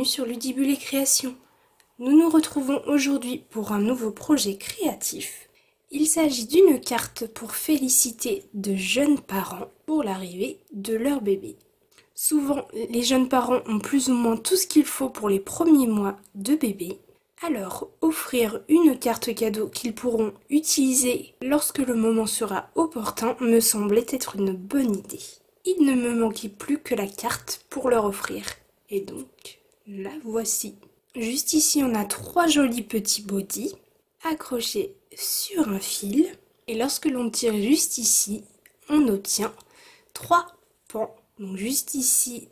bienvenue sur Ludibule et Création. Nous nous retrouvons aujourd'hui pour un nouveau projet créatif. Il s'agit d'une carte pour féliciter de jeunes parents pour l'arrivée de leur bébé. Souvent, les jeunes parents ont plus ou moins tout ce qu'il faut pour les premiers mois de bébé. Alors, offrir une carte cadeau qu'ils pourront utiliser lorsque le moment sera opportun me semblait être une bonne idée. Il ne me manquait plus que la carte pour leur offrir. Et donc, la voici. Juste ici, on a 3 jolis petits bodys accrochés sur un fil. Et lorsque l'on tire juste ici, on obtient 3 pans. Donc juste ici,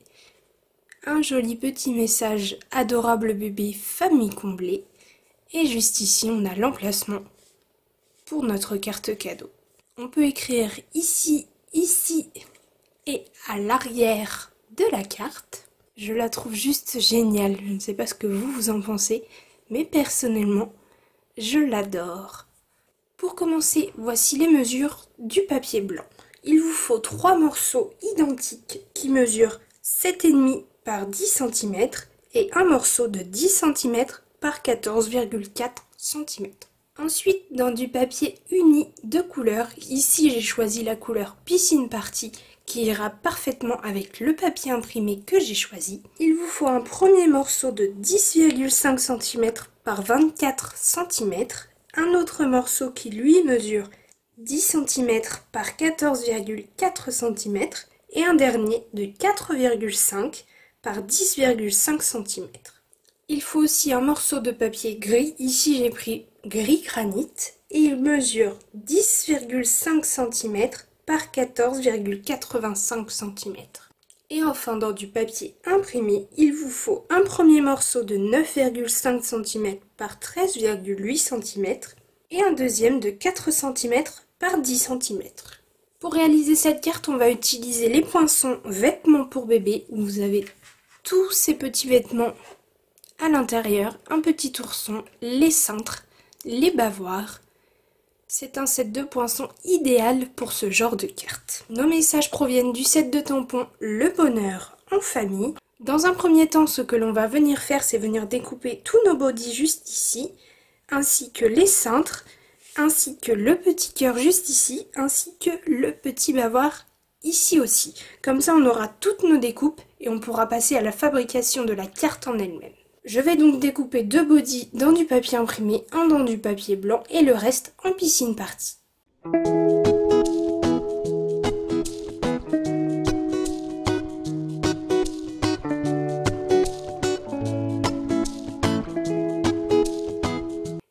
un joli petit message « Adorable bébé, famille comblée ». Et juste ici, on a l'emplacement pour notre carte cadeau. On peut écrire ici, ici et à l'arrière de la carte. Je la trouve juste géniale. Je ne sais pas ce que vous en pensez, mais personnellement, je l'adore. Pour commencer, voici les mesures du papier blanc. Il vous faut 3 morceaux identiques qui mesurent 7,5 par 10 cm et un morceau de 10 cm par 14,4 cm. Ensuite, dans du papier uni de couleur, ici j'ai choisi la couleur Piscine Party qui ira parfaitement avec le papier imprimé que j'ai choisi. Il vous faut un premier morceau de 10,5 cm par 24 cm, un autre morceau qui lui mesure 10 cm par 14,4 cm et un dernier de 4,5 par 10,5 cm. Il faut aussi un morceau de papier gris, ici j'ai pris gris granit et il mesure 10,5 cm par 14,85 cm. Et enfin dans du papier imprimé, il vous faut un premier morceau de 9,5 cm par 13,8 cm et un deuxième de 4 cm par 10 cm. Pour réaliser cette carte, on va utiliser les poinçons vêtements pour bébé où vous avez tous ces petits vêtements à l'intérieur, un petit ourson, les cintres, les bavoirs. C'est un set de poinçons idéal pour ce genre de carte. Nos messages proviennent du set de tampons Le Bonheur en famille. Dans un premier temps, ce que l'on va venir faire, c'est venir découper tous nos bodys juste ici, ainsi que les cintres, ainsi que le petit cœur juste ici, ainsi que le petit bavoir ici aussi. Comme ça, on aura toutes nos découpes et on pourra passer à la fabrication de la carte en elle-même. Je vais donc découper 2 bodys dans du papier imprimé, un dans du papier blanc et le reste en Piscine Party.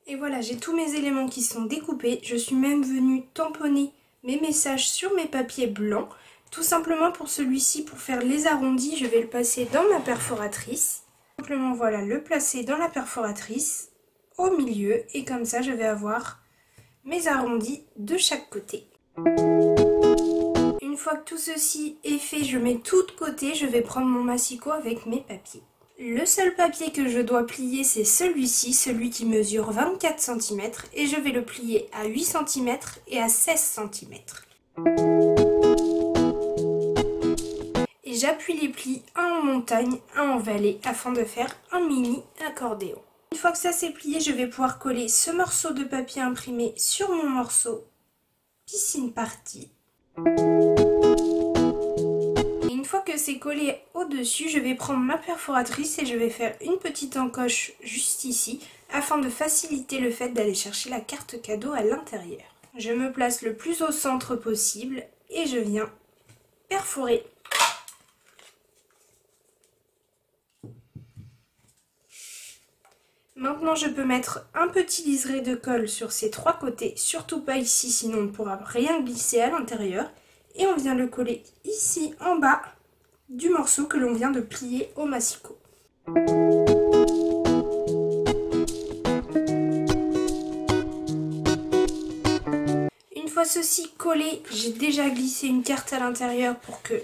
Et voilà, j'ai tous mes éléments qui sont découpés. Je suis même venue tamponner mes messages sur mes papiers blancs. Tout simplement pour celui-ci, pour faire les arrondis, je vais le passer dans ma perforatrice. Simplement voilà, le placer dans la perforatrice au milieu et comme ça je vais avoir mes arrondis de chaque côté. Une fois que tout ceci est fait, je mets tout de côté, je vais prendre mon massicot avec mes papiers. Le seul papier que je dois plier c'est celui-ci, celui qui mesure 24 cm et je vais le plier à 8 cm et à 16 cm. Et j'appuie les plis, un en montagne, un en vallée, afin de faire un mini accordéon. Une fois que ça c'est plié, je vais pouvoir coller ce morceau de papier imprimé sur mon morceau Piscine Party. Et une fois que c'est collé au-dessus, je vais prendre ma perforatrice et je vais faire une petite encoche juste ici, afin de faciliter le fait d'aller chercher la carte cadeau à l'intérieur. Je me place le plus au centre possible et je viens perforer. Maintenant, je peux mettre un petit liseré de colle sur ces 3 côtés, surtout pas ici, sinon on ne pourra rien glisser à l'intérieur. Et on vient le coller ici en bas du morceau que l'on vient de plier au massicot. Une fois ceci collé, j'ai déjà glissé une carte à l'intérieur pour que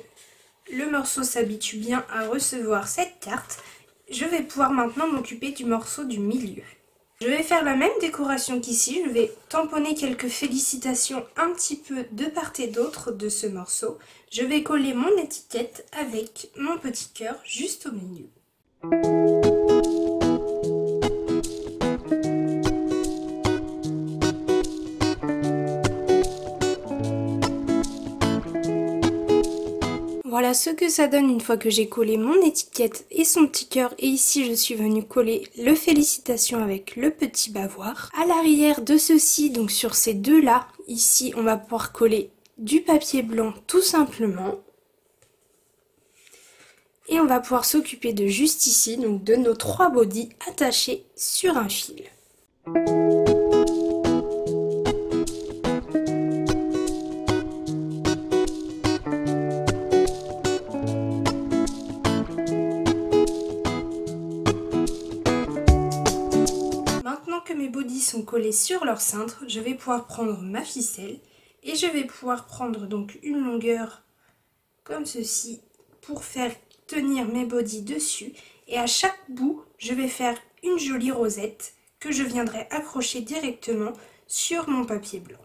le morceau s'habitue bien à recevoir cette carte. Je vais pouvoir maintenant m'occuper du morceau du milieu. Je vais faire la même décoration qu'ici, je vais tamponner quelques félicitations un petit peu de part et d'autre de ce morceau. Je vais coller mon étiquette avec mon petit cœur juste au milieu. Voilà ce que ça donne une fois que j'ai collé mon étiquette et son petit cœur. Et ici, je suis venue coller le félicitations avec le petit bavoir. À l'arrière de ceci, donc sur ces deux-là, ici, on va pouvoir coller du papier blanc tout simplement. Et on va pouvoir s'occuper de juste ici, donc de nos 3 bodys attachés sur un fil. Maintenant que mes bodys sont collés sur leur cintre, je vais pouvoir prendre ma ficelle et je vais pouvoir prendre donc une longueur comme ceci pour faire tenir mes bodys dessus, et à chaque bout je vais faire une jolie rosette que je viendrai accrocher directement sur mon papier blanc.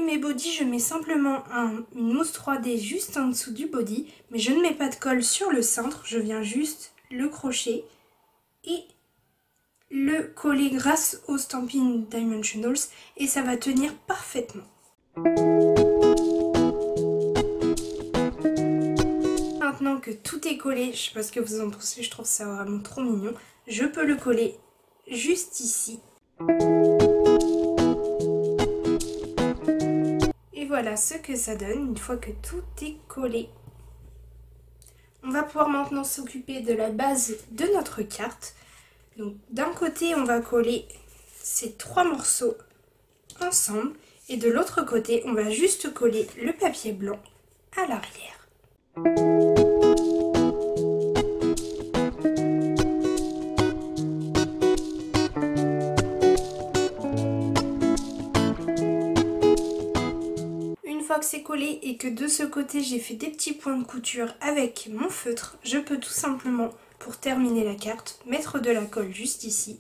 Mes bodys, je mets simplement une mousse 3D juste en dessous du body, mais je ne mets pas de colle sur le cintre, je viens juste le crocher et le coller grâce au Stampin' Dimensionals et ça va tenir parfaitement. Maintenant que tout est collé, je sais pas ce que vous en pensez, je trouve ça vraiment trop mignon, je peux le coller juste ici. Et voilà ce que ça donne une fois que tout est collé. On va pouvoir maintenant s'occuper de la base de notre carte. Donc d'un côté on va coller ces 3 morceaux ensemble et de l'autre côté on va juste coller le papier blanc à l'arrière. Que c'est collé et que de ce côté j'ai fait des petits points de couture avec mon feutre, je peux tout simplement, pour terminer la carte, mettre de la colle juste ici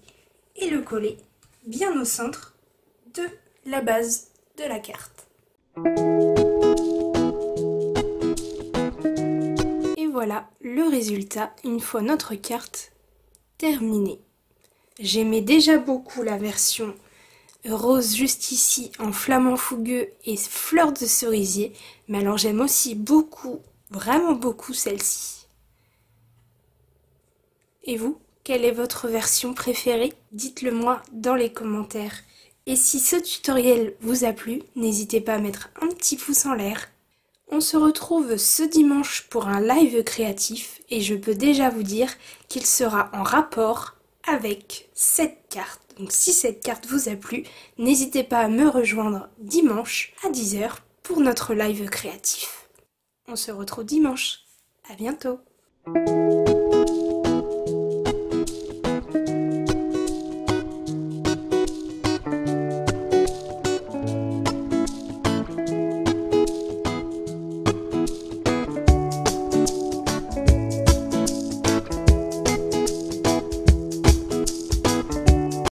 et le coller bien au centre de la base de la carte. Et voilà le résultat une fois notre carte terminée. J'aimais déjà beaucoup la version rose juste ici en flamant fougueux et fleurs de cerisier, mais alors j'aime aussi beaucoup, vraiment beaucoup celle-ci. Et vous, quelle est votre version préférée? Dites-le moi dans les commentaires. Et si ce tutoriel vous a plu, n'hésitez pas à mettre un petit pouce en l'air. On se retrouve ce dimanche pour un live créatif et je peux déjà vous dire qu'il sera en rapport avec cette carte. Donc si cette carte vous a plu, n'hésitez pas à me rejoindre dimanche à 10 h pour notre live créatif. On se retrouve dimanche. À bientôt.